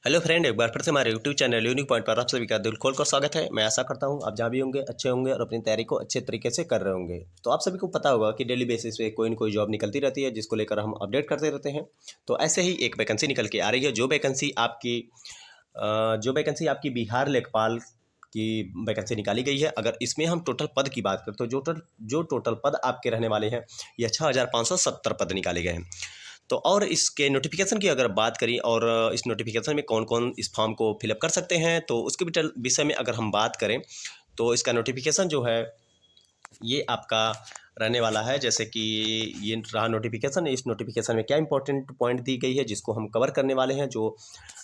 Hello friend, एक बार फिर से हमारे यूट्यूब चैनल यूनिक पॉइंट पर आप सभी का दिल खोल कर स्वागत है। मैं आशा करता हूं आप जहां भी होंगे अच्छे होंगे और अपनी तैयारी को अच्छे तरीके से कर रहे होंगे। तो आप सभी को पता होगा कि डेली बेसिस पे कोई न कोई जॉब निकलती रहती है जिसको लेकर हम अपडेट करते रहते हैं। तो ऐसे ही एक वैकेंसी निकल के आ रही है जो वैकेंसी आपकी बिहार लेखपाल की वैकेंसी निकाली गई है। अगर इसमें हम टोटल पद की बात करें तो जो टोटल पद आपके रहने वाले हैं यह 6570 पद निकाले गए हैं। तो और इसके नोटिफिकेशन की अगर बात करें और इस नोटिफिकेशन में कौन कौन इस फॉर्म को फिलअप कर सकते हैं, तो उसके विषय में अगर हम बात करें तो इसका नोटिफिकेशन जो है ये आपका रहने वाला है। जैसे कि ये रहा नोटिफिकेशन। इस नोटिफिकेशन में क्या इंपॉर्टेंट पॉइंट दी गई है जिसको हम कवर करने वाले हैं, जो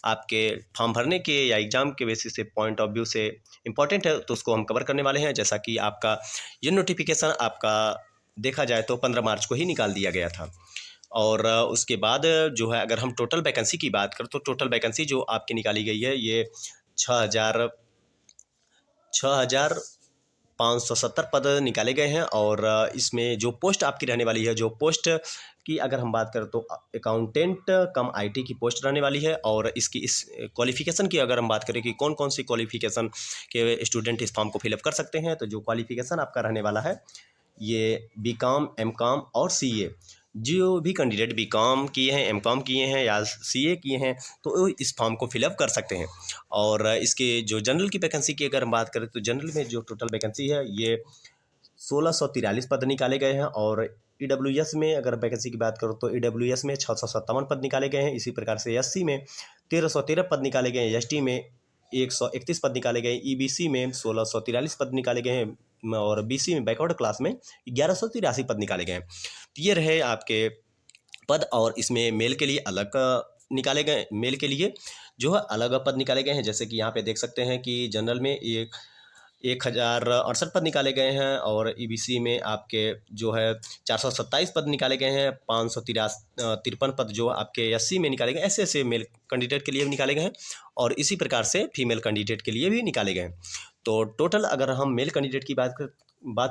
आपके फॉर्म भरने के या एग्ज़ाम के बेसिस से पॉइंट ऑफ व्यू से इंपॉर्टेंट है, तो उसको हम कवर करने वाले हैं। जैसा कि आपका ये नोटिफिकेशन आपका देखा जाए तो 15 मार्च को ही निकाल दिया गया था। और उसके बाद जो है अगर हम टोटल वैकेंसी की बात करें तो टोटल वैकेंसी जो आपकी निकाली गई है ये 6570 पद निकाले गए हैं। और इसमें जो पोस्ट आपकी रहने वाली है, जो पोस्ट की अगर हम बात करें तो अकाउंटेंट कम आईटी की पोस्ट रहने वाली है। और इसकी इस क्वालिफिकेशन की अगर हम बात करें कि कौन कौन सी क्वालिफिकेशन के स्टूडेंट इस फॉर्म को फिलअप कर सकते हैं, तो जो क्वालिफिकेशन आपका रहने वाला है ये बीकॉम, एमकॉम और सीए। जो भी कैंडिडेट बीकॉम किए हैं, एमकॉम किए हैं या सीए किए हैं तो इस फॉर्म को फिलअप कर सकते हैं। और इसके जो जनरल की वैकेंसी की अगर हम बात करें तो जनरल में जो टोटल वैकेंसी है ये 1643 पद निकाले गए हैं। और ईडब्ल्यूएस में अगर वैकेंसी की बात करो तो ईडब्ल्यूएस में 657 पद निकाले गए हैं। इसी प्रकार से एससी में 1313 पद निकाले गए हैं। एसटी में 131 पद निकाले गए। ईबीसी में 1643 पद निकाले गए हैं। और बीसी में बैकवर्ड क्लास में 1183 पद निकाले गए हैं। तो ये रहे आपके पद। और इसमें मेल के लिए अलग निकाले गए, मेल के लिए जो है अलग पद निकाले गए हैं। जैसे कि यहाँ पे देख सकते हैं कि जनरल में 1068 पद निकाले गए हैं। और ईबीसी में आपके जो है 427 पद निकाले गए हैं। 553 पद जो आपके एससी में निकाले गए, ऐसे ऐसे मेल कैंडिडेट के लिए भी निकाले गए हैं। और इसी प्रकार से फीमेल कैंडिडेट के लिए भी निकाले गए हैं। तो टोटल अगर हम मेल कैंडिडेट की बात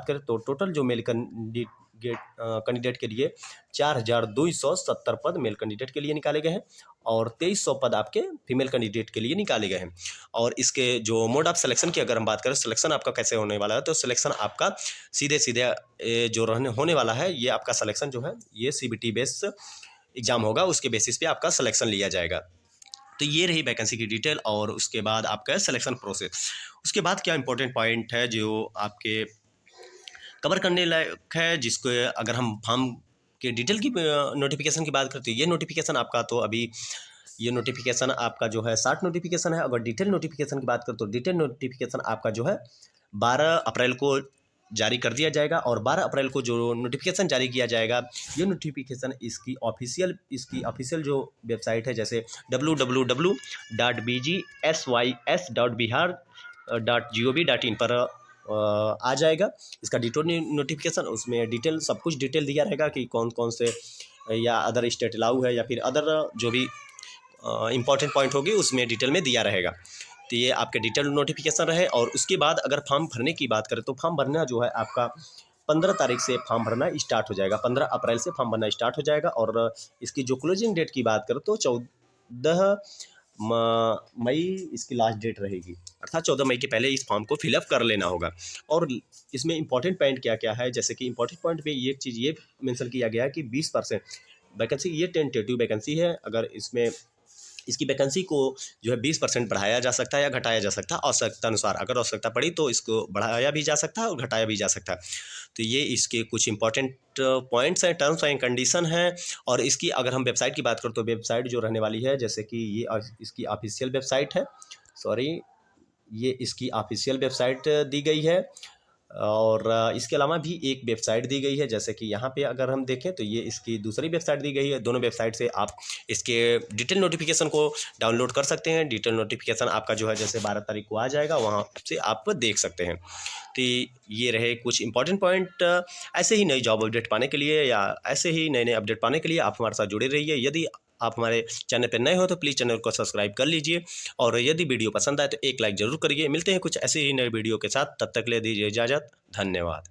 करें तो टोटल जो मेल कैंडिडेट के लिए 4270 पद मेल कैंडिडेट के लिए निकाले गए हैं। और 2300 पद आपके फीमेल कैंडिडेट के लिए निकाले गए हैं। और इसके जो मोड ऑफ सिलेक्शन की अगर हम बात करें, सिलेक्शन आपका कैसे होने वाला है, तो सिलेक्शन आपका सीधे जो होने वाला है, ये आपका सिलेक्शन जो है ये सीबीटी बेस्ड एग्जाम होगा, उसके बेसिस पे आपका सिलेक्शन लिया जाएगा। तो ये रही वैकेंसी की डिटेल और उसके बाद आपका सिलेक्शन प्रोसेस। उसके बाद क्या इंपॉर्टेंट पॉइंट है जो आपके कवर करने लायक है, जिसको अगर हम फॉर्म के डिटेल की नोटिफिकेशन की बात करते हैं, ये नोटिफिकेशन आपका तो अभी ये नोटिफिकेशन आपका जो है 60 नोटिफिकेशन है। अगर डिटेल नोटिफिकेशन की बात करें तो डिटेल नोटिफिकेशन आपका जो है 12 अप्रैल को जारी कर दिया जाएगा। और 12 अप्रैल को जो नोटिफिकेशन जारी किया जाएगा, ये नोटिफिकेशन इसकी ऑफिशियल जो वेबसाइट है, जैसे www.bgsys.bihar.gov.in पर आ जाएगा इसका डिटेल नोटिफिकेशन। उसमें डिटेल सब कुछ डिटेल दिया रहेगा कि कौन कौन से या अदर स्टेट अलाउ है या फिर अदर जो भी इंपॉर्टेंट पॉइंट होगी उसमें डिटेल में दिया रहेगा। तो ये आपके डिटेल नोटिफिकेशन रहे। और उसके बाद अगर फॉर्म भरने की बात करें तो फॉर्म भरना जो है आपका 15 तारीख से फॉर्म भरना स्टार्ट हो जाएगा। 15 अप्रैल से फॉर्म भरना स्टार्ट हो जाएगा। और इसकी जो क्लोजिंग डेट की बात करें तो 14 मई इसकी लास्ट डेट रहेगी, अर्थात 14 मई के पहले इस फॉर्म को फिलअप कर लेना होगा। और इसमें इंपॉर्टेंट पॉइंट क्या क्या है, जैसे कि इंपॉर्टेंट पॉइंट में एक चीज़ ये मेंशन किया गया है कि 20% वैकेंसी, ये टेंटेटिव वैकेंसी है। अगर इसमें इसकी वैकेंसी को जो है 20% बढ़ाया जा सकता है या घटाया जा सकता है आवश्यकता अनुसार। अगर आवश्यकता पड़ी तो इसको बढ़ाया भी जा सकता है और घटाया भी जा सकता है। तो ये इसके कुछ इंपॉर्टेंट पॉइंट्स हैं, टर्म्स एंड कंडीशन हैं। और इसकी अगर हम वेबसाइट की बात करें तो वेबसाइट जो रहने वाली है, जैसे कि ये इसकी ऑफिशियल वेबसाइट है, ये इसकी ऑफिशियल वेबसाइट दी गई है। और इसके अलावा भी एक वेबसाइट दी गई है, जैसे कि यहाँ पे अगर हम देखें तो ये इसकी दूसरी वेबसाइट दी गई है। दोनों वेबसाइट से आप इसके डिटेल नोटिफिकेशन को डाउनलोड कर सकते हैं। डिटेल नोटिफिकेशन आपका जो है जैसे 12 तारीख को आ जाएगा, वहाँ से आप देख सकते हैं। तो ये रहे कुछ इंपॉर्टेंट पॉइंट। ऐसे ही नई जॉब अपडेट पाने के लिए या ऐसे ही नए नए अपडेट पाने के लिए आप हमारे साथ जुड़े रहिए। यदि आप हमारे चैनल पर नए हो तो प्लीज़ चैनल को सब्सक्राइब कर लीजिए। और यदि वीडियो पसंद आए तो एक लाइक ज़रूर करिए। मिलते हैं कुछ ऐसे ही नए वीडियो के साथ, तब तक ले दीजिए इजाज़त। धन्यवाद।